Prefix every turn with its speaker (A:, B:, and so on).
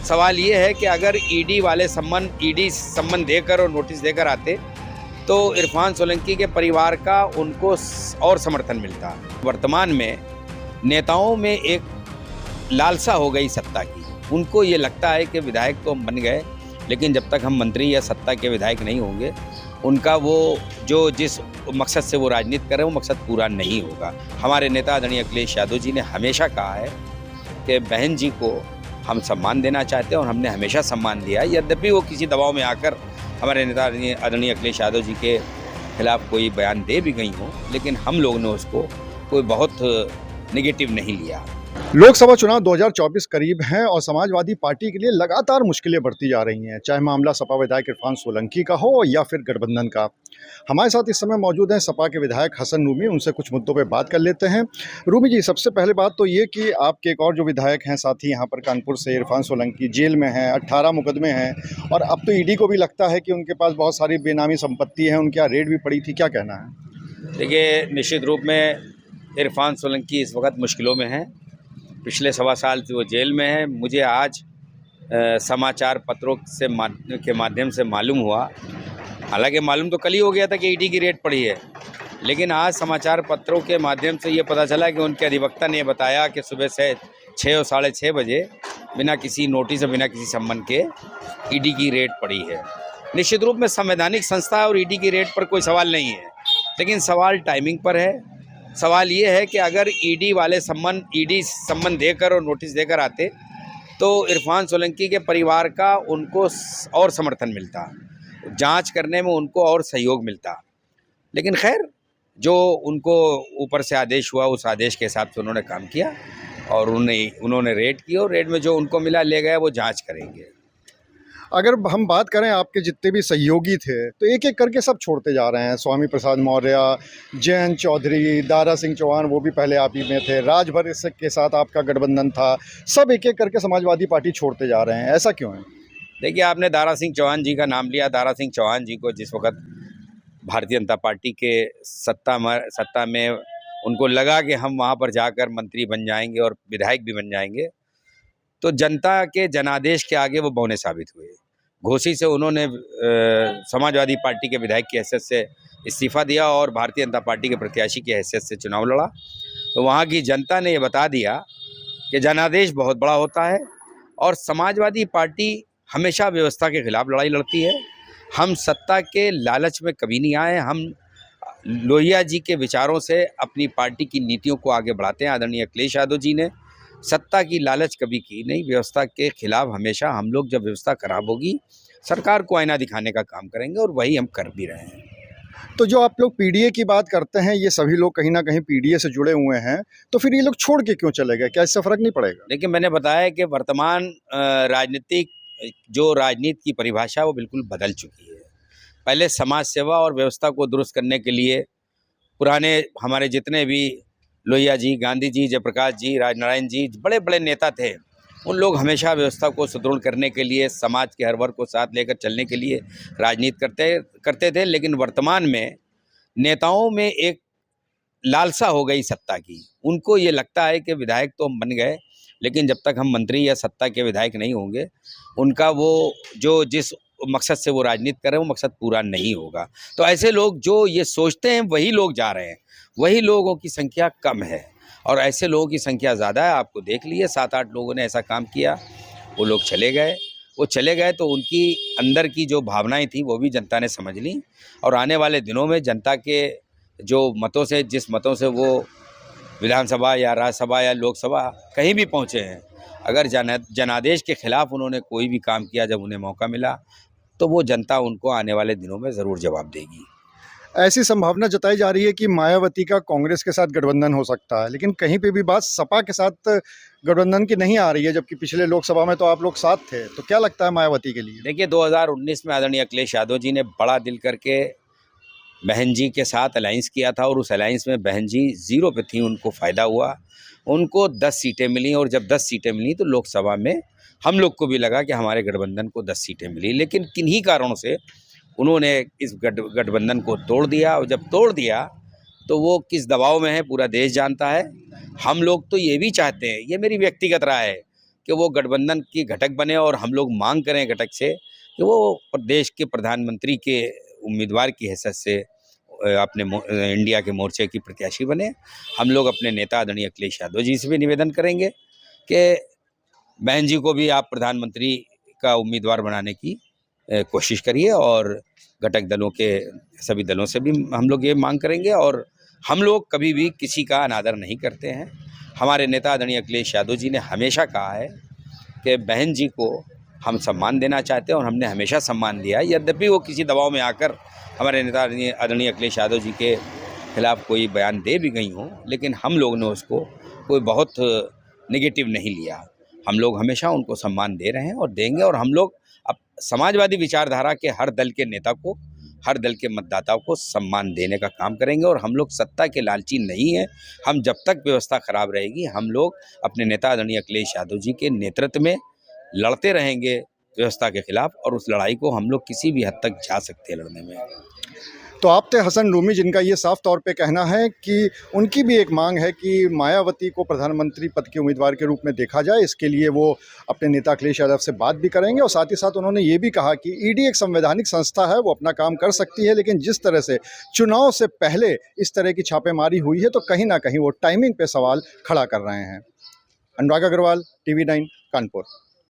A: सवाल ये है कि अगर ईडी वाले ईडी सम्मन देकर और नोटिस देकर आते तो इरफान सोलंकी के परिवार का उनको और समर्थन मिलता। वर्तमान में नेताओं में एक लालसा हो गई सत्ता की। उनको ये लगता है कि विधायक तो हम बन गए, लेकिन जब तक हम मंत्री या सत्ता के विधायक नहीं होंगे, उनका वो जो जिस मकसद से वो राजनीति कर रहे हैं वो मकसद पूरा नहीं होगा। हमारे नेता आदरणीय अखिलेश यादव जी ने हमेशा कहा है कि बहन जी को हम सम्मान देना चाहते हैं और हमने हमेशा सम्मान दिया है। यद्यपि वो किसी दबाव में आकर हमारे नेता आदरणीय अखिलेश यादव जी के खिलाफ कोई बयान दे भी गई हो, लेकिन हम लोगों ने उसको कोई बहुत नेगेटिव नहीं लिया।
B: लोकसभा चुनाव 2024 करीब हैं और समाजवादी पार्टी के लिए लगातार मुश्किलें बढ़ती जा रही हैं, चाहे मामला सपा विधायक इरफान सोलंकी का हो या फिर गठबंधन का। हमारे साथ इस समय मौजूद हैं सपा के विधायक हसन रूमी। उनसे कुछ मुद्दों पे बात कर लेते हैं। रूमी जी, सबसे पहले बात तो ये कि आपके एक और जो विधायक हैं साथी यहाँ पर कानपुर से, इरफान सोलंकी, जेल में हैं, 18 मुकदमे हैं और अब तो ईडी को भी लगता है कि उनके पास बहुत सारी बेनामी संपत्ति है, उनके यहाँ रेड भी पड़ी थी। क्या कहना है?
A: देखिए, निश्चित रूप में इरफान सोलंकी इस वक्त मुश्किलों में हैं। पिछले 1.25 साल से वो जेल में है। मुझे आज समाचार पत्रों के माध्यम से मालूम हुआ, हालांकि मालूम तो कल ही हो गया था कि ईडी की रेड पड़ी है, लेकिन आज समाचार पत्रों के माध्यम से ये पता चला कि उनके अधिवक्ता ने बताया कि सुबह से 6 और 6:30 बजे बिना किसी नोटिस और बिना किसी सम्मन के ईडी की रेड पड़ी है। निश्चित रूप में संवैधानिक संस्था और ईडी की रेड पर कोई सवाल नहीं है, लेकिन सवाल टाइमिंग पर है। सवाल ये है कि अगर ईडी वाले ईडी सम्मन देकर और नोटिस देकर आते तो इरफान सोलंकी के परिवार का उनको और समर्थन मिलता, जांच करने में उनको और सहयोग मिलता। लेकिन खैर, जो उनको ऊपर से आदेश हुआ उस आदेश के हिसाब से उन्होंने काम किया और उन्होंने रेड की और रेड में जो उनको मिला ले गया, वो जाँच करेंगे।
B: अगर हम बात करें आपके जितने भी सहयोगी थे तो एक एक करके सब छोड़ते जा रहे हैं। स्वामी प्रसाद मौर्य, जयंत चौधरी, दारा सिंह चौहान, वो भी पहले आप ही में थे, राजभर के साथ आपका गठबंधन था, सब एक एक करके समाजवादी पार्टी छोड़ते जा रहे हैं। ऐसा क्यों है?
A: देखिए, आपने दारा सिंह चौहान जी का नाम लिया। दारा सिंह चौहान जी को जिस वक्त भारतीय जनता पार्टी के सत्ता में उनको लगा कि हम वहाँ पर जाकर मंत्री बन जाएंगे और विधायक भी बन जाएंगे, तो जनता के जनादेश के आगे वो बौने साबित हुए। घोसी से उन्होंने समाजवादी पार्टी के विधायक की हैसियत से इस्तीफ़ा दिया और भारतीय जनता पार्टी के प्रत्याशी की हैसियत से चुनाव लड़ा। तो वहाँ की जनता ने ये बता दिया कि जनादेश बहुत बड़ा होता है और समाजवादी पार्टी हमेशा व्यवस्था के खिलाफ लड़ाई लड़ती है। हम सत्ता के लालच में कभी नहीं आए। हम लोहिया जी के विचारों से अपनी पार्टी की नीतियों को आगे बढ़ाते हैं। आदरणीय अखिलेश यादव जी ने सत्ता की लालच कभी की नहीं। व्यवस्था के खिलाफ हमेशा हम लोग, जब व्यवस्था खराब होगी, सरकार को आईना दिखाने का काम करेंगे और वही हम कर भी रहे हैं।
B: तो जो आप लोग पीडीए की बात करते हैं, ये सभी लोग कहीं ना कहीं पीडीए से जुड़े हुए हैं, तो फिर ये लोग छोड़ के क्यों चले गए? क्या इससे फर्क नहीं पड़ेगा?
A: देखिए, मैंने बताया कि वर्तमान राजनीति की परिभाषा वो बिल्कुल बदल चुकी है। पहले समाज सेवा और व्यवस्था को दुरुस्त करने के लिए पुराने हमारे जितने भी लोहिया जी, गांधी जी, जयप्रकाश जी, राजनारायण जी, बड़े बड़े नेता थे, उन लोग हमेशा व्यवस्था को सुदृढ़ करने के लिए, समाज के हर वर्ग को साथ लेकर चलने के लिए राजनीति करते थे। लेकिन वर्तमान में नेताओं में एक लालसा हो गई सत्ता की। उनको ये लगता है कि विधायक तो हम बन गए, लेकिन जब तक हम मंत्री या सत्ता के विधायक नहीं होंगे, उनका वो जो जिस मकसद से वो राजनीति कर रहे हैं वो मकसद पूरा नहीं होगा। तो ऐसे लोग जो ये सोचते हैं वही लोग जा रहे हैं। वही लोगों की संख्या कम है और ऐसे लोगों की संख्या ज़्यादा है। आपको देख लिए 7-8 लोगों ने ऐसा काम किया, वो लोग चले गए। वो चले गए तो उनकी अंदर की जो भावनाएं थी वो भी जनता ने समझ ली और आने वाले दिनों में जनता के जो मतों से, जिस मतों से वो विधानसभा या राज्यसभा या लोकसभा कहीं भी पहुँचे हैं, अगर जनादेश के खिलाफ उन्होंने कोई भी काम किया जब उन्हें मौका मिला, तो वो जनता उनको आने वाले दिनों में ज़रूर जवाब देगी।
B: ऐसी संभावना जताई जा रही है कि मायावती का कांग्रेस के साथ गठबंधन हो सकता है, लेकिन कहीं पे भी बात सपा के साथ गठबंधन की नहीं आ रही है, जबकि पिछले लोकसभा में तो आप लोग साथ थे। तो क्या लगता है मायावती के लिए?
A: देखिए, 2019 में आदरणीय अखिलेश यादव जी ने बड़ा दिल करके बहन जी के साथ अलायंस किया था और उस अलायंस में बहन जी 0 पे थी, उनको फ़ायदा हुआ। उनको 10 सीटें मिली और जब 10 सीटें मिली तो लोकसभा में हम लोग को भी लगा कि हमारे गठबंधन को 10 सीटें मिली, लेकिन किन्हीं कारणों से उन्होंने इस गठबंधन को तोड़ दिया। और जब तोड़ दिया तो वो किस दबाव में है पूरा देश जानता है। हम लोग तो ये भी चाहते हैं, ये मेरी व्यक्तिगत राय है, कि वो गठबंधन की घटक बने और हम लोग मांग करें घटक से कि वो प्रदेश के प्रधानमंत्री के उम्मीदवार की हैसियत से अपने इंडिया के मोर्चे की प्रत्याशी बने। हम लोग अपने नेता आदरणीय अखिलेश यादव जी से भी निवेदन करेंगे कि बहन जी को भी आप प्रधानमंत्री का उम्मीदवार बनाने की कोशिश करिए, और घटक दलों के सभी दलों से भी हम लोग ये मांग करेंगे। और हम लोग कभी भी किसी का अनादर नहीं करते हैं। हमारे नेता आदरणीय अखिलेश यादव जी ने हमेशा कहा है कि बहन जी को हम सम्मान देना चाहते हैं और हमने हमेशा सम्मान दिया है। यद्यपि वो किसी दबाव में आकर हमारे नेता आदरणीय अखिलेश यादव जी के खिलाफ कोई बयान दे भी गई हों, लेकिन हम लोग ने उसको कोई बहुत नेगेटिव नहीं लिया। हम लोग हमेशा उनको सम्मान दे रहे हैं और देंगे। और हम लोग अब समाजवादी विचारधारा के हर दल के नेता को, हर दल के मतदाताओं को सम्मान देने का काम करेंगे। और हम लोग सत्ता के लालची नहीं हैं। हम जब तक व्यवस्था खराब रहेगी, हम लोग अपने नेता आदरणीय अखिलेश यादव जी के नेतृत्व में लड़ते रहेंगे व्यवस्था के खिलाफ, और उस लड़ाई को हम लोग किसी भी हद तक जा सकते हैं लड़ने में।
B: तो आप्ते हसन रूमी, जिनका ये साफ तौर पे कहना है कि उनकी भी एक मांग है कि मायावती को प्रधानमंत्री पद के उम्मीदवार के रूप में देखा जाए, इसके लिए वो अपने नेता अखिलेश यादव से बात भी करेंगे। और साथ ही साथ उन्होंने ये भी कहा कि ईडी एक संवैधानिक संस्था है, वो अपना काम कर सकती है, लेकिन जिस तरह से चुनाव से पहले इस तरह की छापेमारी हुई है, तो कहीं ना कहीं वो टाइमिंग पे सवाल खड़ा कर रहे हैं। अनुराग अग्रवाल, TV9, कानपुर।